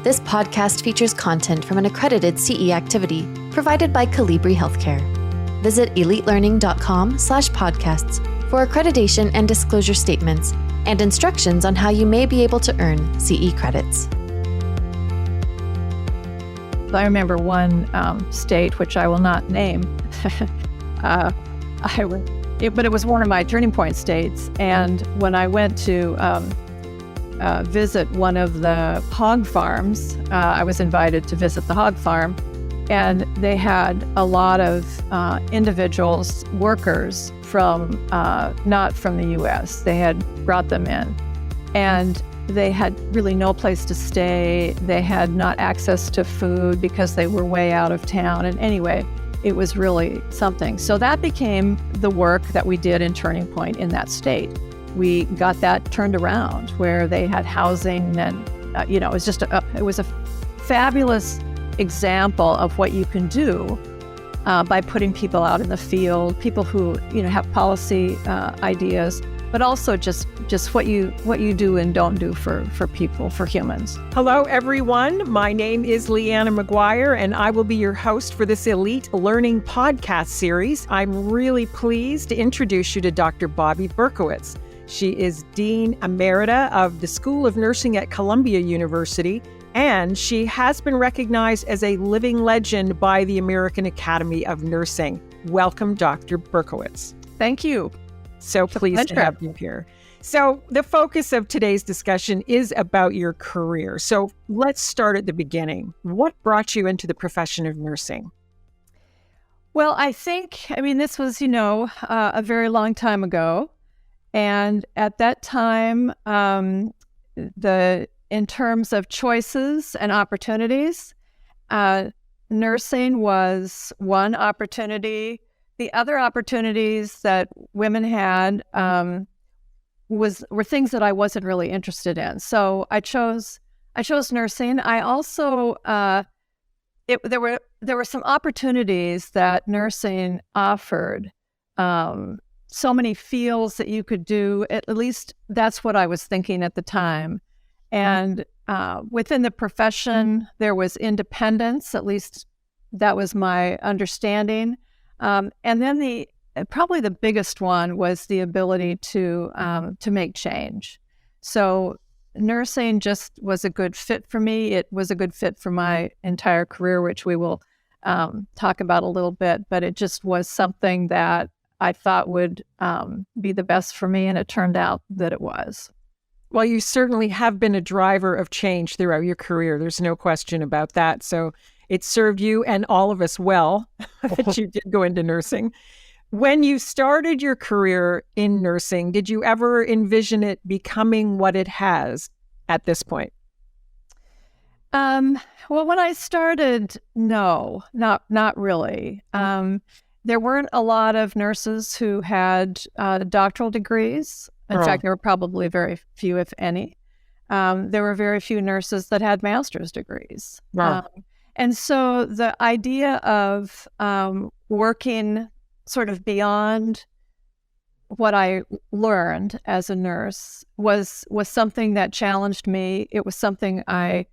This podcast features content from an accredited CE activity provided by Calibri Healthcare. Visit elitelearning.com/podcasts for accreditation and disclosure statements and instructions on how you may be able to earn CE credits. I remember one state, which I will not name, but it was one of my turning point states. And when I went to visit one of the hog farms, I was invited to visit the hog farm, and they had a lot of individuals, workers from not from the U.S. They had brought them in, and they had really no place to stay. They had not access to food because they were way out of town. And anyway, it was really something. So that became the work that we did in Turning Point in that state. We got that turned around where they had housing, and it was just it was a fabulous example of what you can do by putting people out in the field, people who have policy ideas, but also just what you do and don't do for people, for humans. Hello, everyone. My name is Leanna McGuire, and I will be your host for this Elite Learning podcast series. I'm really pleased to introduce you to Dr. Bobbie Berkowitz. She is Dean Emerita of the School of Nursing at Columbia University, and she has been recognized as a living legend by the American Academy of Nursing. Welcome, Dr. Berkowitz. Thank you. So pleased to have you here. So the focus of today's discussion is about your career. So let's start at the beginning. What brought you into the profession of nursing? Well, this was, a very long time ago. And at that time, in terms of choices and opportunities, nursing was one opportunity. The other opportunities that women had were things that I wasn't really interested in. So I chose nursing. I also there were some opportunities that nursing offered. So many fields that you could do. At least that's what I was thinking at the time. And within the profession, there was independence. At least that was my understanding. And then probably the biggest one was the ability to make change. So nursing just was a good fit for me. It was a good fit for my entire career, which we will talk about a little bit. But it just was something that I thought would be the best for me, and it turned out that it was. Well, you certainly have been a driver of change throughout your career. There's no question about that. So it served you and all of us well that you did go into nursing. When you started your career in nursing, did you ever envision it becoming what it has at this point? Well, when I started, no, not really. There weren't a lot of nurses who had doctoral degrees. In fact, there were probably very few, if any. There were very few nurses that had master's degrees. Wow. And so the idea of working sort of beyond what I learned as a nurse was something that challenged me. It was something I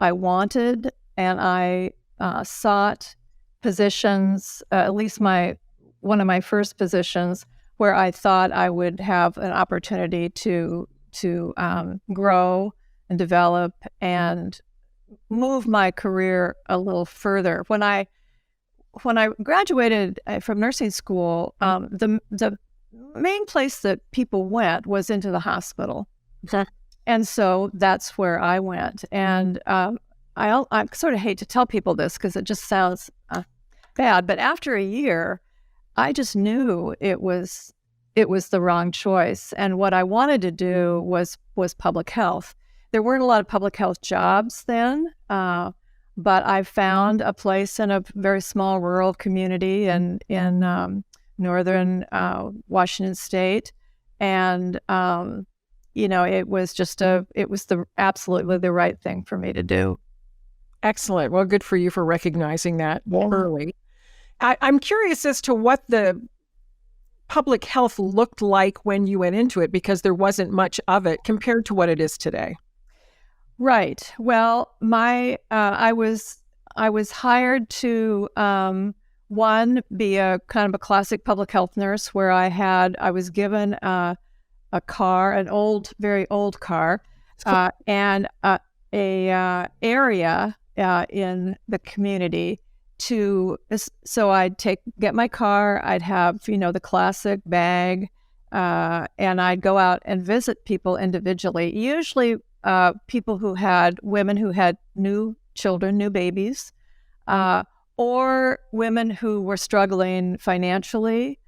wanted, and I sought positions, at least one of my first positions, where I thought I would have an opportunity to grow and develop and move my career a little further. When I graduated from nursing school, the main place that people went was into the hospital. And so that's where I went. And I sort of hate to tell people this because it just sounds bad, but after a year, I just knew it was the wrong choice. And what I wanted to do was public health. There weren't a lot of public health jobs then, but I found a place in a very small rural community in northern Washington State, and it was absolutely the right thing for me to do. Excellent. Well, good for you for recognizing that early. I'm curious as to what the public health looked like when you went into it, because there wasn't much of it compared to what it is today. Right. Well, I was hired to be a kind of a classic public health nurse, where I was given a car, an old, very old car, and a area in the community so I'd get my car, I'd have, the classic bag, and I'd go out and visit people individually, usually women who had new children, new babies, or women who were struggling financially.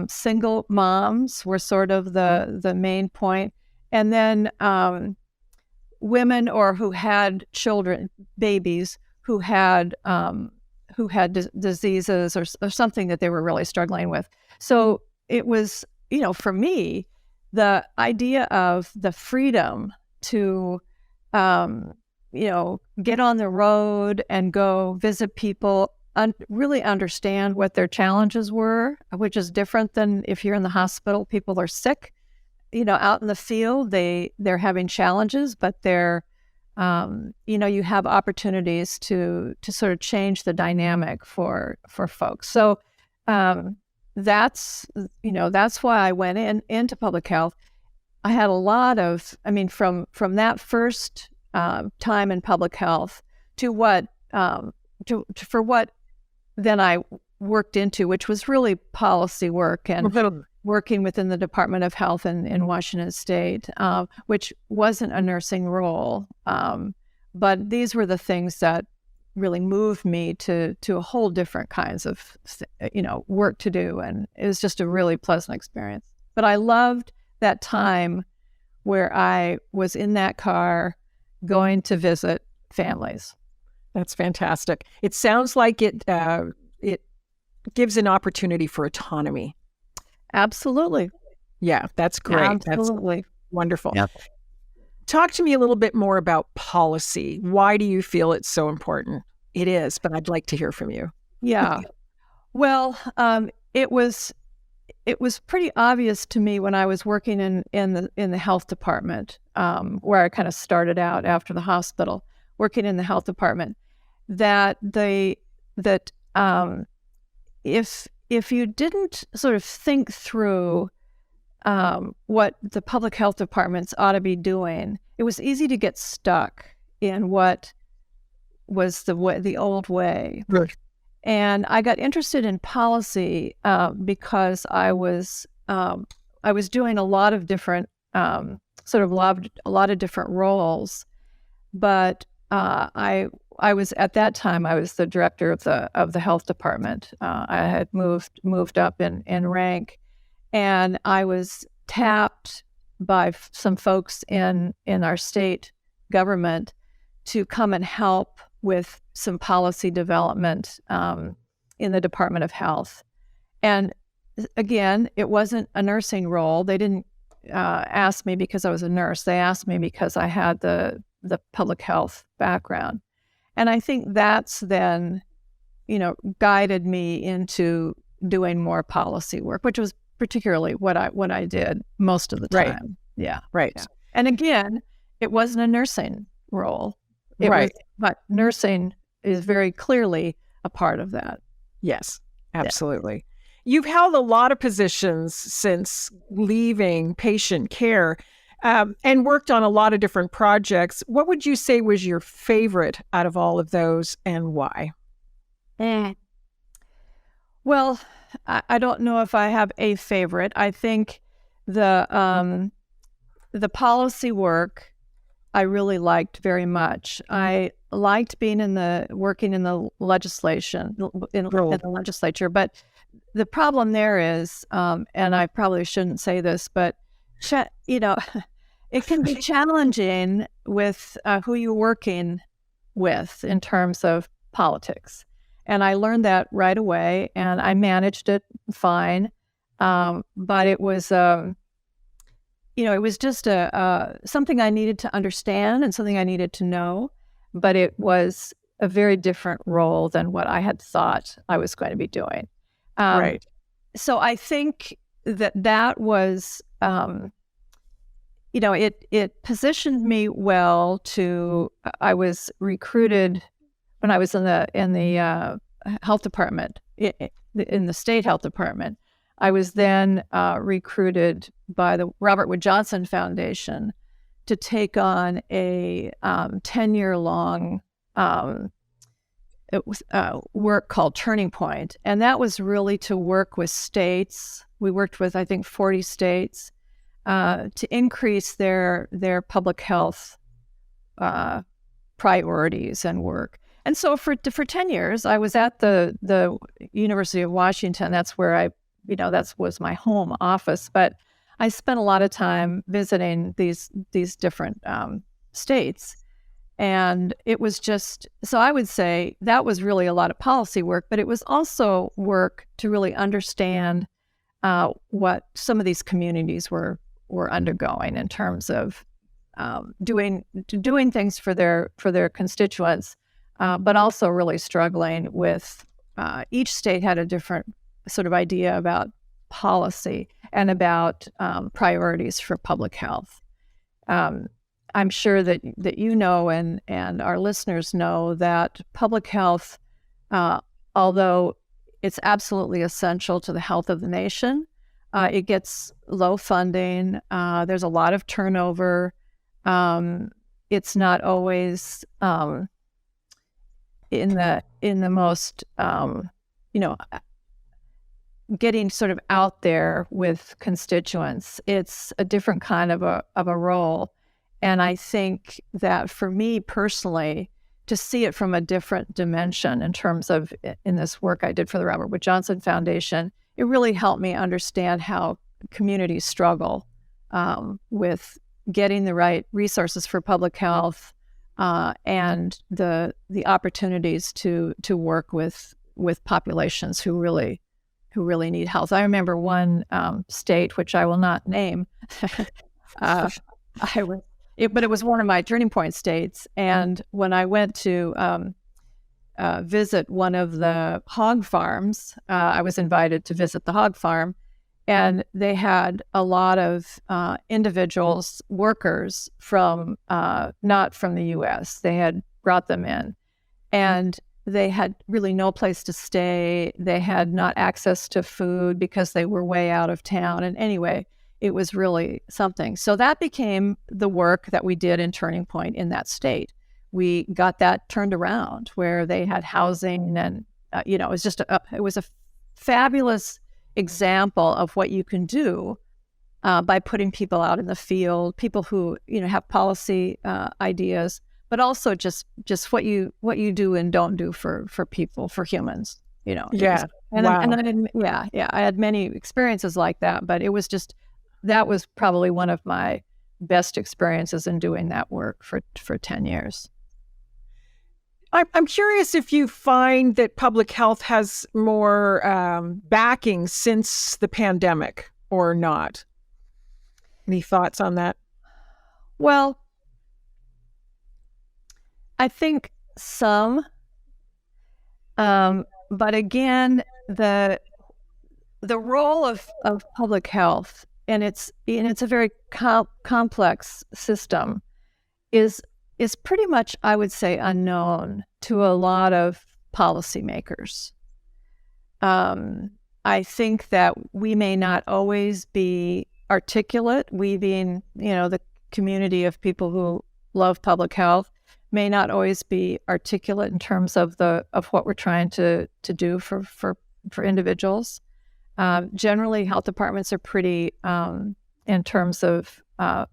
Single moms were sort of the main point. And then women or who had children, babies who had diseases or something that they were really struggling with. So it was, for me, the idea of the freedom to, get on the road and go visit people, really understand what their challenges were, which is different than if you're in the hospital. People are sick, out in the field, they're having challenges, but you have opportunities to sort of change the dynamic for folks. So that's why I went into public health. I had a lot of, from that first time in public health to what for what then I worked into, which was really policy work and working within the Department of Health in Washington State, which wasn't a nursing role. But these were the things that really moved me to a whole different kinds of, work to do. And it was just a really pleasant experience. But I loved that time where I was in that car going to visit families. That's fantastic. It sounds like it gives an opportunity for autonomy. Absolutely. Yeah, that's great. Absolutely. That's wonderful. Yep. Talk to me a little bit more about policy. Why do you feel it's so important? It is, but I'd like to hear from you. Yeah. Well, it was pretty obvious to me when I was working in the health department, where I kind of started out after the hospital, working in the health department, that if you didn't sort of think through what the public health departments ought to be doing, it was easy to get stuck in what was the old way. Right. And I got interested in policy because I was doing a lot of different a lot of different roles, but I was at that time I was the director of the health department. I had moved up in rank, and I was tapped by some folks in our state government to come and help with some policy development in the Department of Health. And again, it wasn't a nursing role. They didn't ask me because I was a nurse. They asked me because I had the public health background. And I think that's then, guided me into doing more policy work, which was particularly what I did most of the time. Right. Yeah. Right. Yeah. And again, it wasn't a nursing role. But nursing is very clearly a part of that. Yes, absolutely. Yeah. You've held a lot of positions since leaving patient care, and worked on a lot of different projects. What would you say was your favorite out of all of those, and why? Well, I don't know if I have a favorite. I think the policy work I really liked very much. I liked being working in the legislation, in the legislature. But the problem there is, and I probably shouldn't say this, but it can be challenging with who you're working with in terms of politics. And I learned that right away, and I managed it fine. But it was, it was just something I needed to understand and something I needed to know. But it was a very different role than what I had thought I was going to be doing. Right. So I think that was, it positioned me well to. I was recruited when I was in the health department, in the state health department. I was then recruited by the Robert Wood Johnson Foundation to take on a 10-year-long work called Turning Point. And that was really to work with states. We worked with, I think, 40 states to increase their public health priorities and work. And so for 10 years, I was at the University of Washington. That's where that was my home office. But I spent a lot of time visiting these different states. And it was just, so I would say that was really a lot of policy work, but it was also work to really understand what some of these communities were undergoing in terms of doing things for their constituents, but also really struggling with each state had a different sort of idea about policy and about priorities for public health. I'm sure that you know and our listeners know that public health, although it's absolutely essential to the health of the nation, it gets low funding. There's a lot of turnover. It's not always in the most getting sort of out there with constituents. It's a different kind of a role. And I think that for me personally, to see it from a different dimension in terms of in this work I did for the Robert Wood Johnson Foundation, it really helped me understand how communities struggle with getting the right resources for public health and the opportunities to work with populations who really need health. I remember one state, which I will not name, but it was one of my turning point states. And when I went to visit one of the hog farms, I was invited to visit the hog farm, and they had a lot of individuals, workers from not from the U.S. They had brought them in, and they had really no place to stay. They had not access to food because they were way out of town. And anyway, it was really something. So that became the work that we did in Turning Point in that state. We got that turned around where they had housing, and it was just it was a fabulous example of what you can do by putting people out in the field, people who have policy ideas, but also just what you do and don't do for people, for humans. Yeah. I had many experiences like that, but it was just. That was probably one of my best experiences in doing that work for 10 years. I'm curious if you find that public health has more backing since the pandemic or not. Any thoughts on that? Well, I think some, but again, the role of public health, and it's a very complex system, is pretty much, I would say, unknown to a lot of policymakers. I think that we may not always be articulate. We being, the community of people who love public health may not always be articulate in terms of what we're trying to do for individuals. Generally, health departments are pretty, in terms of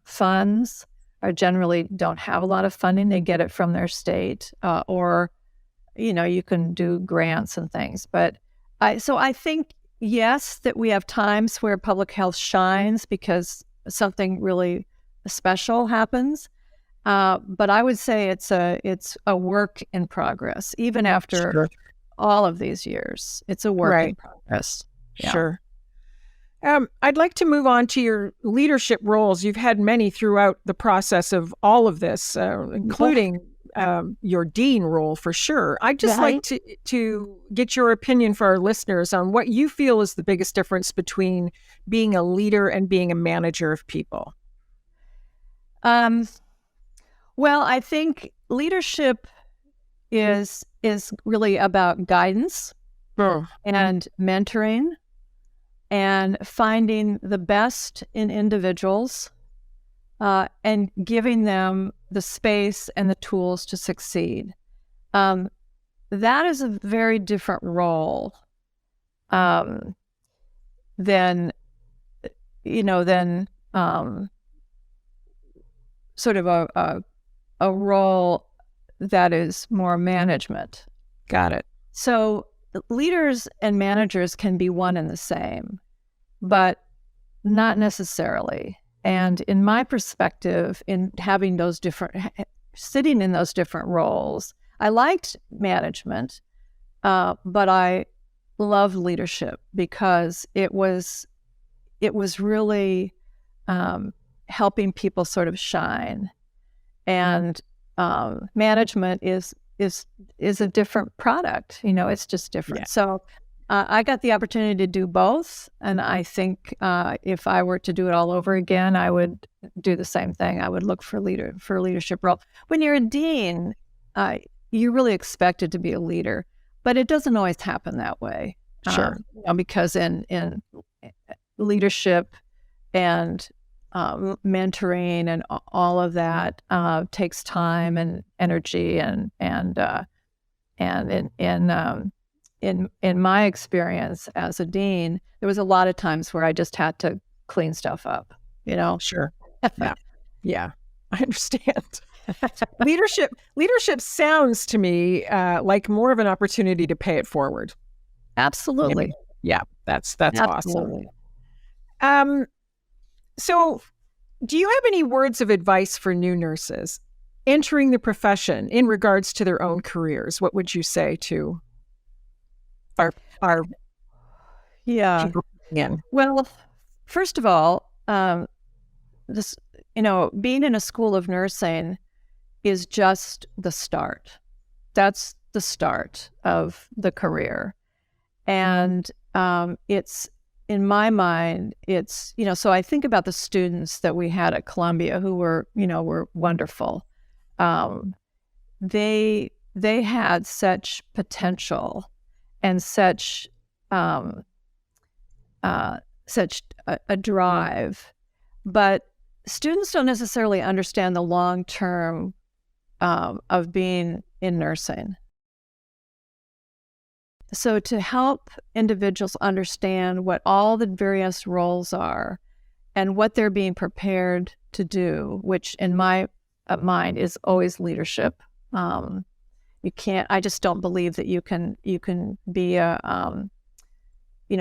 funds, or generally don't have a lot of funding. They get it from their state, or, you can do grants and things. But I think, yes, that we have times where public health shines because something really special happens. But I would say it's a work in progress, even after all of these years. It's a work in progress. Yeah. Sure. I'd like to move on to your leadership roles. You've had many throughout the process of all of this, including your dean role for sure. I'd just like to get your opinion for our listeners on what you feel is the biggest difference between being a leader and being a manager of people. Well, I think leadership is really about guidance and mentoring and finding the best in individuals and giving them the space and the tools to succeed. That is a very different role than sort of a role that is more management. Got it. So leaders and managers can be one and the same, but not necessarily. And in my perspective, in having sitting in those different roles, I liked management, but I loved leadership because it was really helping people sort of shine. And management is a different product. It's just different. Yeah. So I got the opportunity to do both, and I think if I were to do it all over again, I would do the same thing. I would look for a leadership role. When you're a dean, you're really expected to be a leader, but it doesn't always happen that way. Sure, because in leadership and mentoring and all of that takes time and energy, and in my experience as a dean, there was a lot of times where I just had to clean stuff up. Sure. Yeah, I understand. Leadership sounds to me like more of an opportunity to pay it forward. Absolutely. Yeah, that's Absolutely. Awesome. So do you have any words of advice for new nurses entering the profession in regards to their own careers? What would you say to our people in? Well, first of all, this being in a school of nursing is just the start. That's the start of the career. And it's, in my mind, it's, so I think about the students that we had at Columbia who were wonderful. They had such potential and such a drive, but students don't necessarily understand the long term of being in nursing. So to help individuals understand what all the various roles are and what they're being prepared to do, which in my mind is always leadership. I just don't believe that you can be a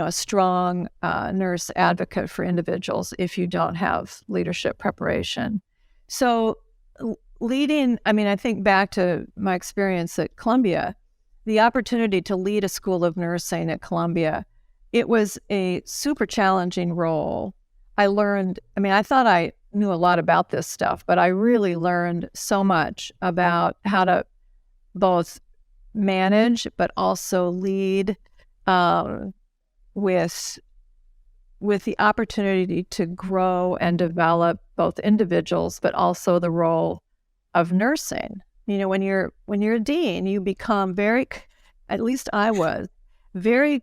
strong nurse advocate for individuals if you don't have leadership preparation. So I think back to my experience at Columbia, the opportunity to lead a school of nursing at Columbia, it was a super challenging role. I thought I knew a lot about this stuff, but I really learned so much about how to both manage, but also lead with the opportunity to grow and develop both individuals, but also the role of nursing. When you're a dean, you become very, at least I was, very,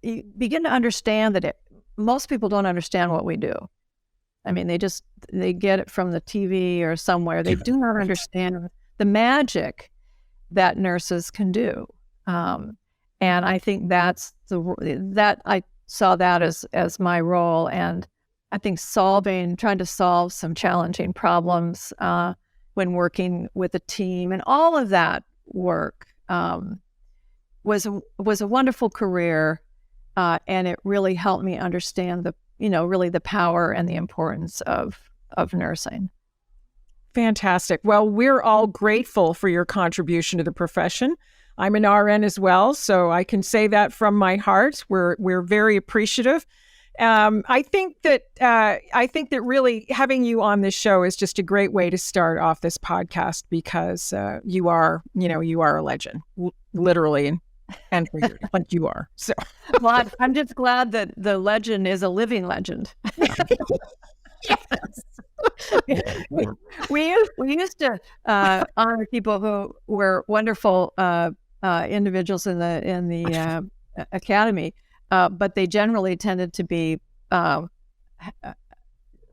you begin to understand that most people don't understand what we do. I mean, they get it from the TV or somewhere. They do not understand the magic that nurses can do. And I think that I saw that as my role. And I think trying to solve some challenging problems when working with a team, and all of that work was a wonderful career, and it really helped me understand really the power and the importance of nursing. Fantastic. Well, we're all grateful for your contribution to the profession. I'm an RN as well, so I can say that from my heart. We're very appreciative. I think that really having you on this show is just a great way to start off this podcast, because you are a legend, literally and figuratively, like you are. So, well, I'm just glad that the legend is a living legend. we used to honor people who were wonderful individuals in the academy, but they generally tended to be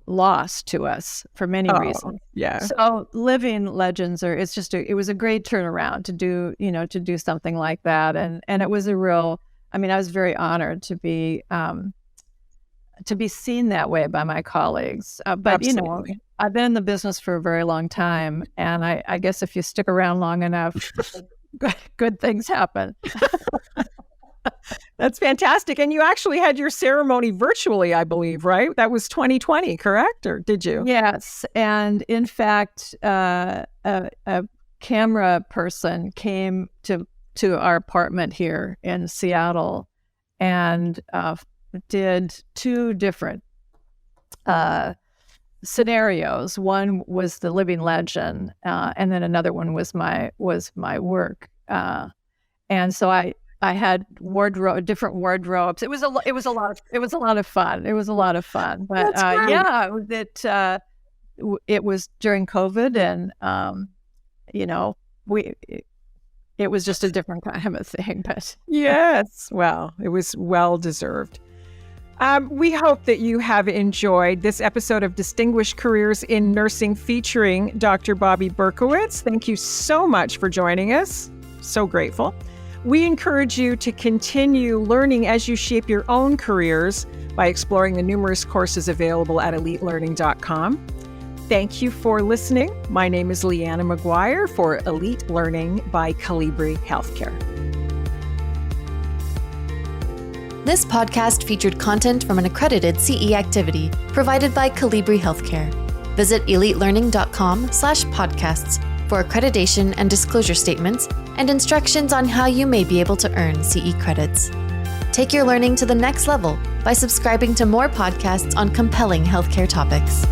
lost to us for many reasons. Yeah. So living legends it was a great turnaround to do something like that. And it was I was very honored to be seen that way by my colleagues. But Absolutely. I've been in the business for a very long time. And I guess if you stick around long enough, good things happen. That's fantastic. And you actually had your ceremony virtually, I believe, right? That was 2020, correct? Or did you? Yes. And in fact, a camera person came to our apartment here in Seattle and did two different scenarios. One was the living legend, and then another one was my work. And so I had different wardrobes. It was a lot of fun. It was a lot of fun. But it was during COVID, and it was just a different kind of a thing. But yes, well, it was well deserved. We hope that you have enjoyed this episode of Distinguished Careers in Nursing featuring Dr. Bobbie Berkowitz. Thank you so much for joining us. So grateful. We encourage you to continue learning as you shape your own careers by exploring the numerous courses available at elitelearning.com. Thank you for listening. My name is Leanna McGuire for Elite Learning by Colibri Healthcare. This podcast featured content from an accredited CE activity provided by Colibri Healthcare. Visit elitelearning.com/podcasts for accreditation and disclosure statements and instructions on how you may be able to earn CE credits. Take your learning to the next level by subscribing to more podcasts on compelling healthcare topics.